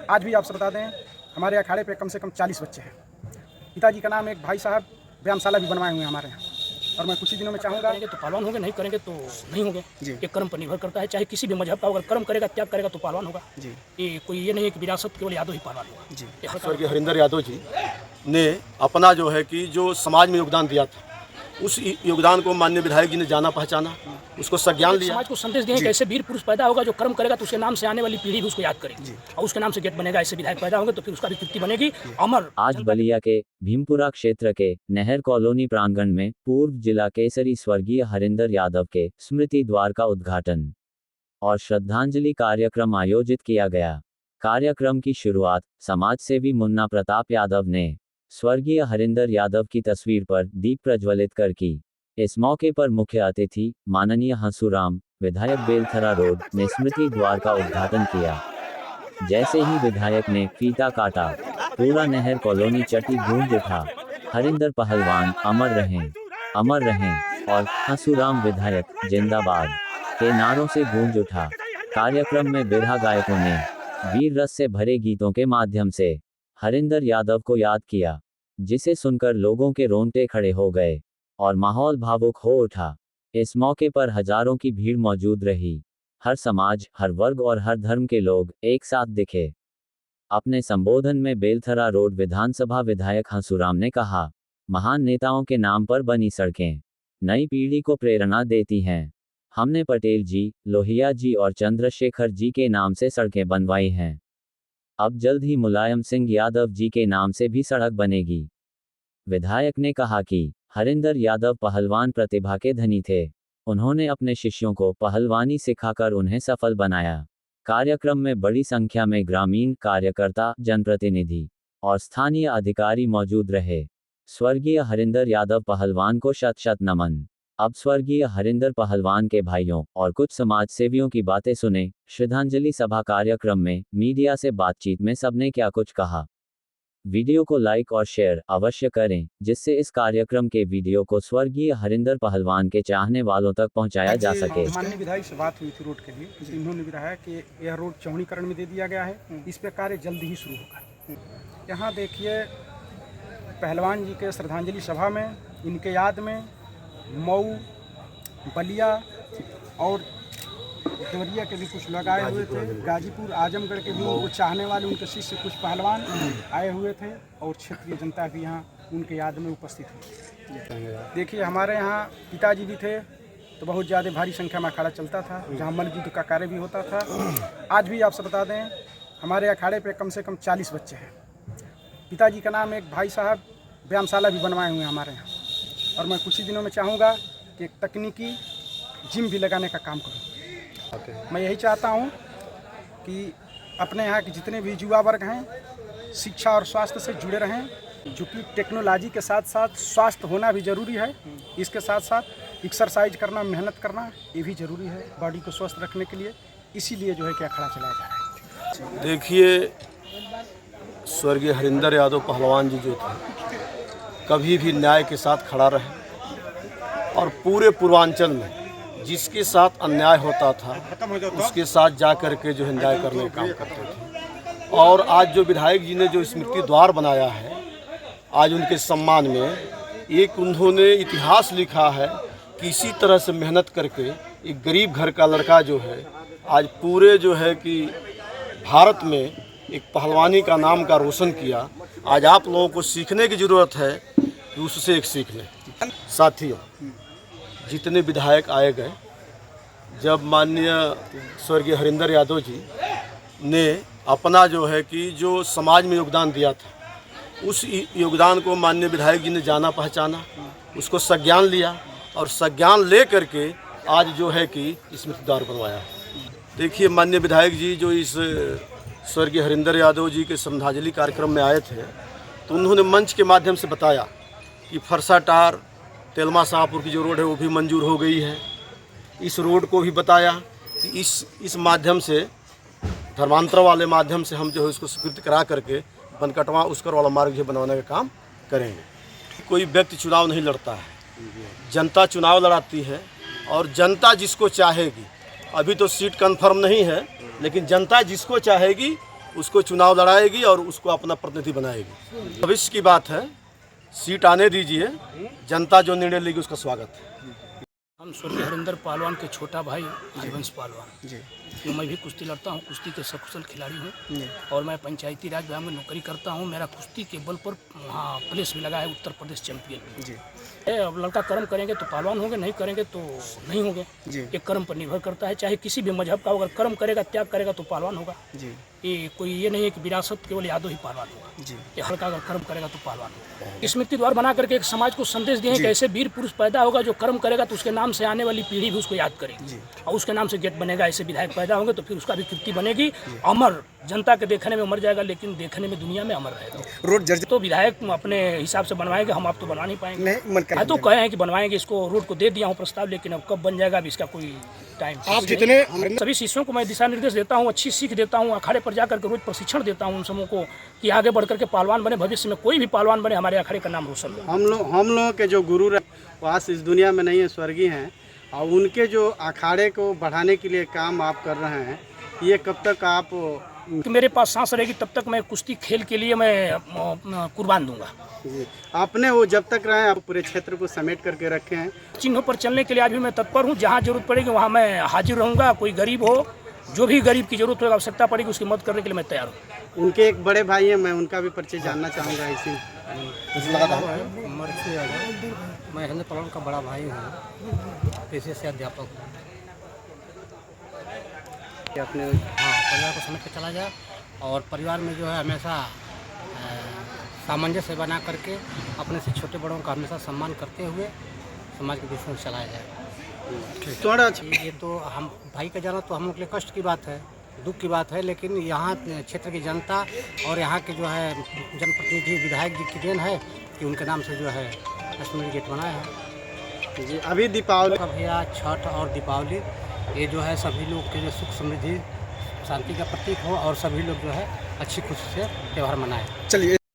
आज भी आपसे बता दें, हमारे अखाड़े पे कम से कम 40 बच्चे हैं। पिताजी का नाम एक भाई साहब व्यायामशाला भी बनवाए हुए हैं हमारे यहाँ, और मैं कुछ ही दिनों में चाहूँगा करेंगे तो पहलवान होंगे, नहीं करेंगे तो नहीं होंगे। जी। ये कर्म पर निर्भर करता है, चाहे किसी भी मजहब का, अगर कर्म करेगा, त्याग करेगा तो पहलवान होगा जी ये कोई ये नहीं है कि विरासत केवल यादव ही पहलवान होगा। जी। ये हर स्वर्गीय हरिंदर यादव जी ने अपना जो है कि जो समाज में योगदान दिया था, उस योगदान को माननीय विधायक जी ने जाना पहचाना, उसको संज्ञान लिया। समाज को संदेश दें कि ऐसे वीर पुरुष पैदा होगा जो कर्म करेगा तो उसके नाम से आने वाली पीढ़ी भी उसको याद करेगी और उसके नाम से गेट बनेगा। ऐसे विधायक पैदा होंगे तो फिर उसका भी कीर्ति बनेगी अमर। आज बलिया के भीमपुरा क्षेत्र के नहर कॉलोनी प्रांगण में पूर्व जिला केसरी स्वर्गीय हरिंदर यादव के स्मृति द्वार का उद्घाटन और श्रद्धांजलि कार्यक्रम आयोजित किया गया। कार्यक्रम की शुरुआत समाजसेवी मुन्ना प्रताप यादव ने स्वर्गीय हरिंदर यादव की तस्वीर पर दीप प्रज्वलित कर की। इस मौके पर मुख्य अतिथि माननीय हंसूराम विधायक बेलथरा रोड ने स्मृति द्वार का उद्घाटन किया। जैसे ही विधायक ने फीता काटा, पूरा नहर कॉलोनी चटी गूंज उठा। हरिंदर पहलवान अमर रहें और हंसूराम विधायक जिंदाबाद के नारों से गूंज उठा। कार्यक्रम में बिरहा गायकों ने वीर रस से भरे गीतों के माध्यम से हरिंदर यादव को याद किया, जिसे सुनकर लोगों के रोंगटे खड़े हो गए और माहौल भावुक हो उठा। इस मौके पर हजारों की भीड़ मौजूद रही। हर समाज, हर वर्ग और हर धर्म के लोग एक साथ दिखे। अपने संबोधन में बेलथरा रोड विधानसभा विधायक हंसूराम ने कहा, महान नेताओं के नाम पर बनी सड़कें नई पीढ़ी को प्रेरणा देती हैं। हमने पटेल जी, लोहिया जी और चंद्रशेखर जी के नाम से सड़कें बनवाई हैं। अब जल्द ही मुलायम सिंह यादव जी के नाम से भी सड़क बनेगी। विधायक ने कहा कि हरिंदर यादव पहलवान प्रतिभा के धनी थे। उन्होंने अपने शिष्यों को पहलवानी सिखाकर उन्हें सफल बनाया। कार्यक्रम में बड़ी संख्या में ग्रामीण कार्यकर्ता, जनप्रतिनिधि और स्थानीय अधिकारी मौजूद रहे। स्वर्गीय हरिंदर यादव पहलवान को शत शत नमन। अब स्वर्गीय हरिंदर पहलवान के भाइयों और कुछ समाजसेवियों की बातें सुने। श्रद्धांजलि सभा कार्यक्रम में मीडिया से बातचीत में सबने क्या कुछ कहा। वीडियो को लाइक और शेयर अवश्य करें, जिससे इस कार्यक्रम के वीडियो को स्वर्गीय हरिंदर पहलवान के चाहने वालों तक पहुंचाया जा सके। माननीय विधायक से बात हुई थी रोड के लिए, तो इन्होंने भी कहा कि यह रोड चौड़ीकरण में दे दिया गया है, इस पर कार्य जल्द ही शुरू होगा। यहाँ देखिए, पहलवान जी के श्रद्धांजलि सभा में इनके याद में मऊ, बलिया और देवरिया के भी कुछ लोग आए हुए थे। गाजीपुर, आजमगढ़ के भी वो चाहने वाले उनके शिष्य कुछ पहलवान आए हुए थे और क्षेत्रीय जनता भी यहाँ उनके याद में उपस्थित हुई। देखिए, हमारे यहाँ पिताजी भी थे तो बहुत ज़्यादा भारी संख्या में अखाड़ा चलता था, जहाँ मल्लयुद्ध का कार्य भी होता था। आज भी आपसे बता दें, हमारे अखाड़े पे कम से कम 40 बच्चे हैं। पिताजी का नाम एक भाई साहब व्यायामशाला भी बनवाए हुए हैं हमारे यहाँ, और मैं कुछ ही दिनों में चाहूँगा कि एक तकनीकी जिम भी लगाने का काम करूँ। मैं यही चाहता हूँ कि अपने यहाँ के जितने भी युवा वर्ग हैं शिक्षा और स्वास्थ्य से जुड़े रहें, जो कि टेक्नोलॉजी के साथ साथ स्वास्थ्य होना भी ज़रूरी है। इसके साथ साथ एक्सरसाइज करना, मेहनत करना ये भी ज़रूरी है बॉडी को स्वस्थ रखने के लिए। इसीलिए जो है कि अखाड़ा चलाया जा रहा है। देखिए, स्वर्गीय हरिंदर यादव पहलवान जी जो थे, कभी भी न्याय के साथ खड़ा रहे और पूरे पूर्वांचल में जिसके साथ अन्याय होता था उसके साथ जा कर के जो है न्याय करने का काम करते थे। और आज जो विधायक जी ने जो स्मृति द्वार बनाया है, आज उनके सम्मान में एक उन्होंने इतिहास लिखा है कि इसी तरह से मेहनत करके एक गरीब घर का लड़का जो है आज पूरे जो है कि भारत में एक पहलवानी का नाम का रोशन किया। आज आप लोगों को सीखने की ज़रूरत है कि उससे एक सीख लें। साथियों, जितने विधायक आए गए, जब माननीय स्वर्गीय हरिंदर यादव जी ने अपना जो है कि जो समाज में योगदान दिया था, उस योगदान को माननीय विधायक जी ने जाना पहचाना, उसको संज्ञान लिया और संज्ञान ले करके आज जो है कि स्मृति द्वार बनवाया। देखिए, माननीय विधायक जी जो इस स्वर्गीय हरिंदर यादव जी के श्रद्धांजलि कार्यक्रम में आए थे, तो उन्होंने मंच के माध्यम से बताया कि फरसाटार तेलमा शाहपुर की जो रोड है वो भी मंजूर हो गई है। इस रोड को भी बताया कि इस माध्यम से, धर्मांतर वाले माध्यम से हम जो है उसको स्वीकृत करा करके बनकटवा उसकर वाला मार्ग जो बनवाने का काम करेंगे। कोई व्यक्ति चुनाव नहीं लड़ता है, जनता चुनाव लड़ाती है और जनता जिसको चाहेगी, अभी तो सीट कन्फर्म नहीं है, लेकिन जनता जिसको चाहेगी उसको चुनाव लड़ाएगी और उसको अपना प्रतिनिधि बनाएगी। भविष्य की बात है, सीट आने दीजिए, जनता जो निर्णय लेगी उसका स्वागत है। हम स्वर्गीय हरिंदर पहलवान के छोटा भाई हरिवंश पहलवान जी तो मैं भी कुश्ती लड़ता हूँ, कुश्ती के सकुशल खिलाड़ी हूँ और मैं पंचायती राज विभाग में नौकरी करता हूँ। मेरा कुश्ती के बल पर वहाँ प्लेस भी लगा है, उत्तर प्रदेश चैंपियन। जी अब लड़का कर्म करेंगे तो पहलवान होंगे, नहीं करेंगे तो नहीं होंगे। जी ये कर्म पर निर्भर करता है, चाहे किसी भी मजहब का, अगर कर्म करेगा, त्याग करेगा तो पहलवान होगा। जी ये कोई ये नहीं है कि विरासत केवल यादव ही पहलवान होगा। जी ये हल्का अगर कर्म करेगा तो पहलवान होगा। स्मृति द्वार बना करके एक समाज को संदेश दिए कि ऐसे वीर पुरुष पैदा होगा जो कर्म करेगा तो उसके नाम से आने वाली पीढ़ी भी उसको याद करेगी और उसके नाम से गेट बनेगा। ऐसे विधायक पैदा होंगे तो फिर उसका भी कीर्ति बनेगी, अमर, जनता के देखने में मर जाएगा लेकिन देखने में दुनिया में अमर रहेगा। रोड जर्जर तो विधायक अपने हिसाब से बनवाएंगे, हम आप तो बना नहीं पाएंगे। नहीं मन कर मैं तो कहे हैं कि बनवाएंगे, इसको रोड को दे दिया हूँ प्रस्ताव, लेकिन अब कब बन जाएगा अभी इसका कोई टाइम। आप जितने सभी शिष्यों को मैं दिशा निर्देश देता हूँ, अच्छी सीख देता हूँ, अखाड़े पर जाकर के रोज प्रशिक्षण देता हूँ उन समूह को कि आगे बढ़ करके पहलवान बने, भविष्य में कोई भी पहलवान बने, हमारे अखाड़े का नाम रोशन हो। हम लोगों के जो गुरु वास इस दुनिया में नहीं है, स्वर्गीय हैं, और उनके जो अखाड़े को बढ़ाने के लिए काम आप कर रहे हैं, ये कब तक आप कि मेरे पास सांस रहेगी तब तक मैं कुश्ती खेल के लिए मैं कुर्बान दूंगा। जी आपने वो जब तक रहे आप पूरे क्षेत्र को समेट करके रखे हैं। चिन्हों पर चलने के लिए आज भी मैं तत्पर हूँ, जहाँ जरूरत पड़ेगी वहाँ मैं हाजिर रहूँगा। कोई गरीब हो, जो भी गरीब की जरूरत होगी, आवश्यकता पड़ेगी, उसकी मदद करने के लिए मैं तैयार हूँ। उनके एक बड़े भाई हैं, मैं उनका भी परिचय जानना चाहूँगा। इसी मैं हरिंदर पहलवान का बड़ा भाई हूँ, पेशे से अध्यापक हूँ। अपने परिवार को समेट के चला जाए और परिवार में जो है हमेशा सामंजस्य बना करके अपने से छोटे बड़ों का हमेशा सम्मान करते हुए समाज के बीच में चलाया जाए। थोड़ा ये तो हम भाई का जाना तो हम लोग के लिए कष्ट की बात है, दुख की बात है, लेकिन यहाँ क्षेत्र की जनता और यहाँ के जो है जनप्रतिनिधि विधायक जी की देन है कि उनके नाम से जो है स्मृति गेट बनाया है। जी अभी दीपावली का भैया छठ और दीपावली ये जो है सभी लोग के जो सुख समृद्धि शांति का प्रतीक हो और सभी लोग जो है अच्छी खुशी से त्यौहार मनाएं। चलिए।